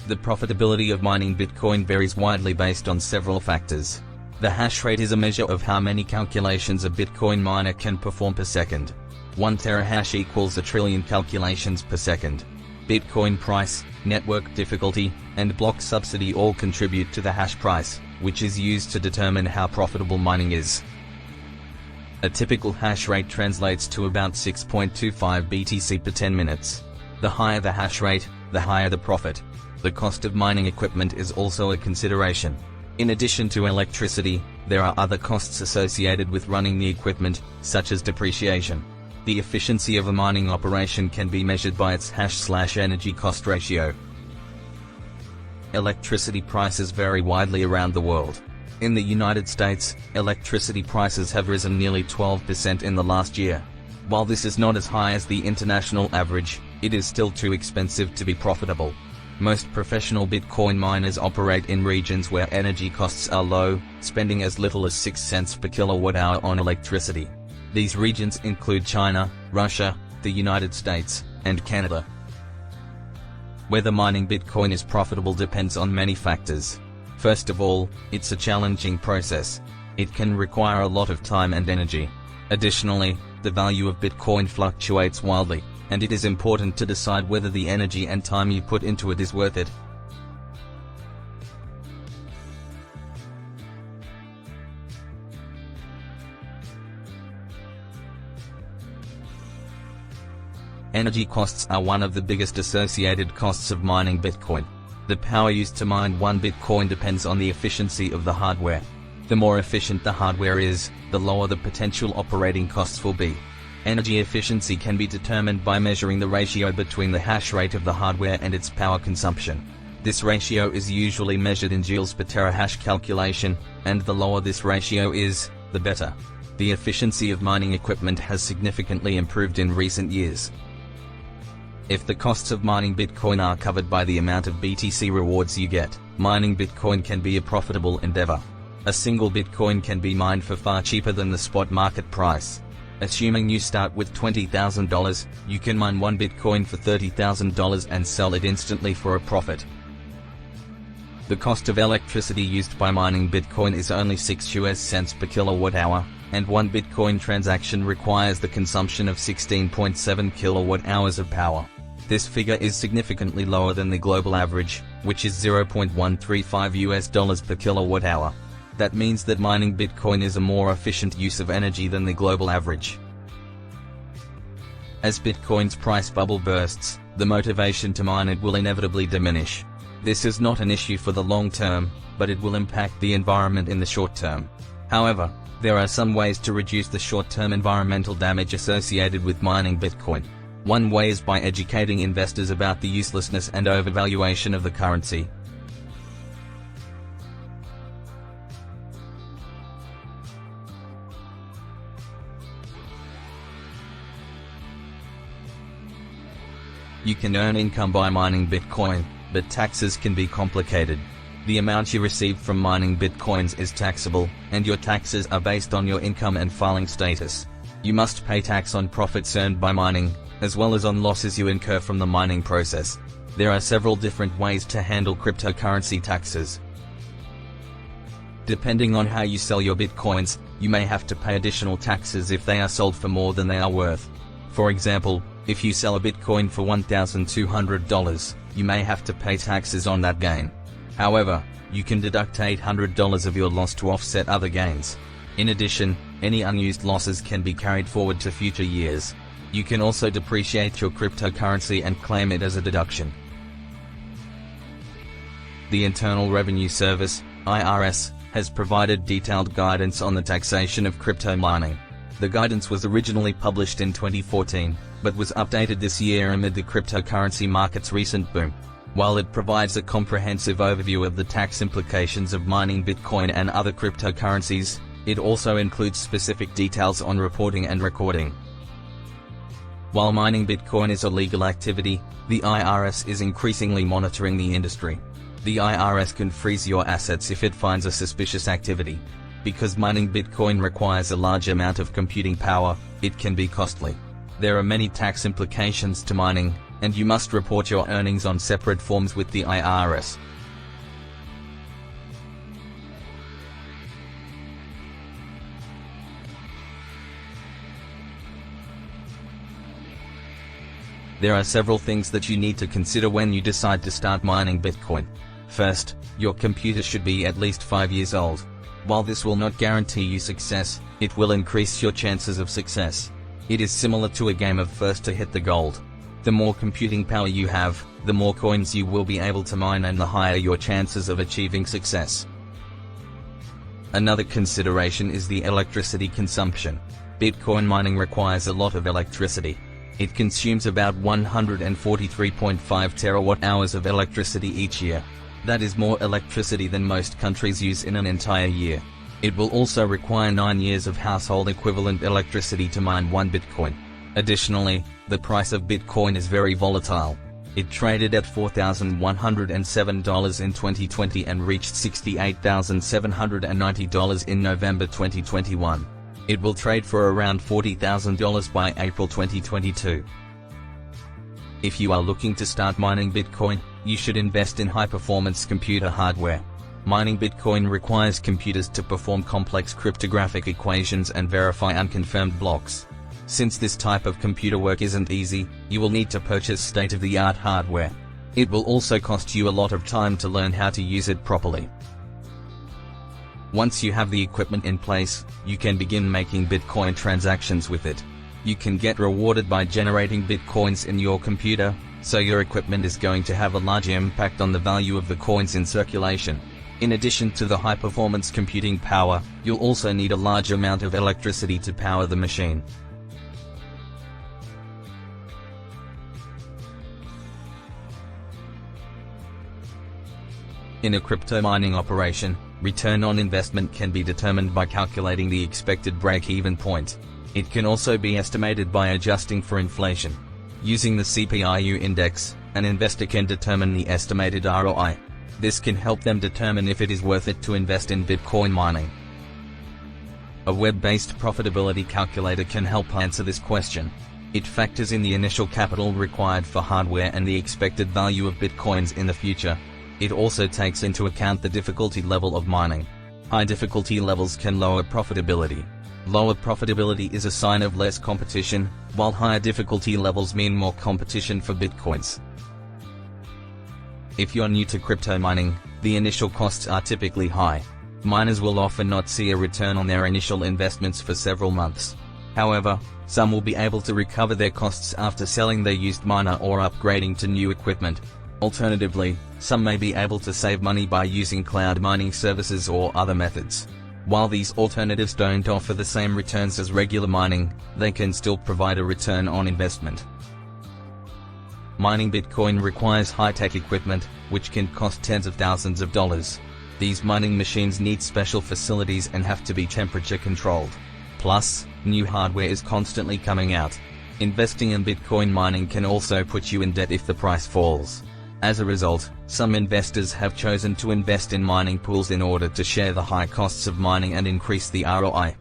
The profitability of mining Bitcoin varies widely based on several factors. The hash rate is a measure of how many calculations a Bitcoin miner can perform per second. 1 terahash equals a trillion calculations per second. Bitcoin price, network difficulty, and block subsidy all contribute to the hash price, which is used to determine how profitable mining is. A typical hash rate translates to about 6.25 BTC per 10 minutes. The higher the hash rate, the higher the profit. The cost of mining equipment is also a consideration. In addition to electricity, there are other costs associated with running the equipment, such as depreciation. The efficiency of a mining operation can be measured by its hash/energy cost ratio. Electricity prices vary widely around the world. In the United States, electricity prices have risen nearly 12% in the last year. While this is not as high as the international average, it is still too expensive to be profitable. Most professional Bitcoin miners operate in regions where energy costs are low, spending as little as 6 cents per kilowatt-hour on electricity. These regions include China, Russia, the United States, and Canada. Whether mining Bitcoin is profitable depends on many factors. First of all, it's a challenging process. It can require a lot of time and energy. Additionally, the value of Bitcoin fluctuates wildly, and it is important to decide whether the energy and time you put into it is worth it. Energy costs are one of the biggest associated costs of mining Bitcoin. The power used to mine 1 Bitcoin depends on the efficiency of the hardware. The more efficient the hardware is, the lower the potential operating costs will be. Energy efficiency can be determined by measuring the ratio between the hash rate of the hardware and its power consumption. This ratio is usually measured in joules per terahash calculation, and the lower this ratio is, the better. The efficiency of mining equipment has significantly improved in recent years. If the costs of mining Bitcoin are covered by the amount of BTC rewards you get, mining Bitcoin can be a profitable endeavor. A single Bitcoin can be mined for far cheaper than the spot market price. Assuming you start with $20,000, you can mine 1 Bitcoin for $30,000 and sell it instantly for a profit. The cost of electricity used by mining Bitcoin is only 6 US cents per kilowatt-hour, and 1 Bitcoin transaction requires the consumption of 16.7 kilowatt-hours of power. This figure is significantly lower than the global average, which is $0.135 US per kilowatt-hour. That means that mining Bitcoin is a more efficient use of energy than the global average. As Bitcoin's price bubble bursts, the motivation to mine it will inevitably diminish. This is not an issue for the long term, but it will impact the environment in the short term. However, there are some ways to reduce the short-term environmental damage associated with mining Bitcoin. One way is by educating investors about the uselessness and overvaluation of the currency. You can earn income by mining Bitcoin, but taxes can be complicated. The amount you receive from mining Bitcoins is taxable, and your taxes are based on your income and filing status. You must pay tax on profits earned by mining, as well as on losses you incur from the mining process. There are several different ways to handle cryptocurrency taxes. Depending on how you sell your Bitcoins, you may have to pay additional taxes if they are sold for more than they are worth. For example, if you sell a Bitcoin for $1,200, you may have to pay taxes on that gain. However, you can deduct $800 of your loss to offset other gains. In addition, any unused losses can be carried forward to future years. You can also depreciate your cryptocurrency and claim it as a deduction. The Internal Revenue Service, IRS, has provided detailed guidance on the taxation of crypto mining. The guidance was originally published in 2014, but was updated this year amid the cryptocurrency market's recent boom. While it provides a comprehensive overview of the tax implications of mining Bitcoin and other cryptocurrencies, it also includes specific details on reporting and recording. While mining Bitcoin is a legal activity, the IRS is increasingly monitoring the industry. The IRS can freeze your assets if it finds a suspicious activity. Because mining Bitcoin requires a large amount of computing power, it can be costly. There are many tax implications to mining, and you must report your earnings on separate forms with the IRS. There are several things that you need to consider when you decide to start mining Bitcoin. First, your computer should be at least 5 years old. While this will not guarantee you success, it will increase your chances of success. It is similar to a game of first to hit the gold. The more computing power you have, the more coins you will be able to mine and the higher your chances of achieving success. Another consideration is the electricity consumption. Bitcoin mining requires a lot of electricity. It consumes about 143.5 terawatt-hours of electricity each year. That is more electricity than most countries use in an entire year. It will also require 9 years of household equivalent electricity to mine 1 Bitcoin. Additionally, the price of Bitcoin is very volatile. It traded at $4,107 in 2020 and reached $68,790 in November 2021. It will trade for around $40,000 by April 2022. If you are looking to start mining Bitcoin, you should invest in high-performance computer hardware. Mining Bitcoin requires computers to perform complex cryptographic equations and verify unconfirmed blocks. Since this type of computer work isn't easy, you will need to purchase state-of-the-art hardware. It will also cost you a lot of time to learn how to use it properly. Once you have the equipment in place, you can begin making Bitcoin transactions with it. You can get rewarded by generating Bitcoins in your computer, so your equipment is going to have a large impact on the value of the coins in circulation. In addition to the high-performance computing power, you'll also need a large amount of electricity to power the machine. In a crypto mining operation, return on investment can be determined by calculating the expected break-even point. It can also be estimated by adjusting for inflation. Using the CPIU index, an investor can determine the estimated ROI. This can help them determine if it is worth it to invest in Bitcoin mining. A web-based profitability calculator can help answer this question. It factors in the initial capital required for hardware and the expected value of Bitcoins in the future. It also takes into account the difficulty level of mining. High difficulty levels can lower profitability. Lower profitability is a sign of less competition, while higher difficulty levels mean more competition for Bitcoins. If you're new to crypto mining, the initial costs are typically high. Miners will often not see a return on their initial investments for several months. However, some will be able to recover their costs after selling their used miner or upgrading to new equipment. Alternatively, some may be able to save money by using cloud mining services or other methods. While these alternatives don't offer the same returns as regular mining, they can still provide a return on investment. Mining Bitcoin requires high-tech equipment, which can cost tens of thousands of dollars. These mining machines need special facilities and have to be temperature controlled. Plus, new hardware is constantly coming out. Investing in Bitcoin mining can also put you in debt if the price falls. As a result, some investors have chosen to invest in mining pools in order to share the high costs of mining and increase the ROI.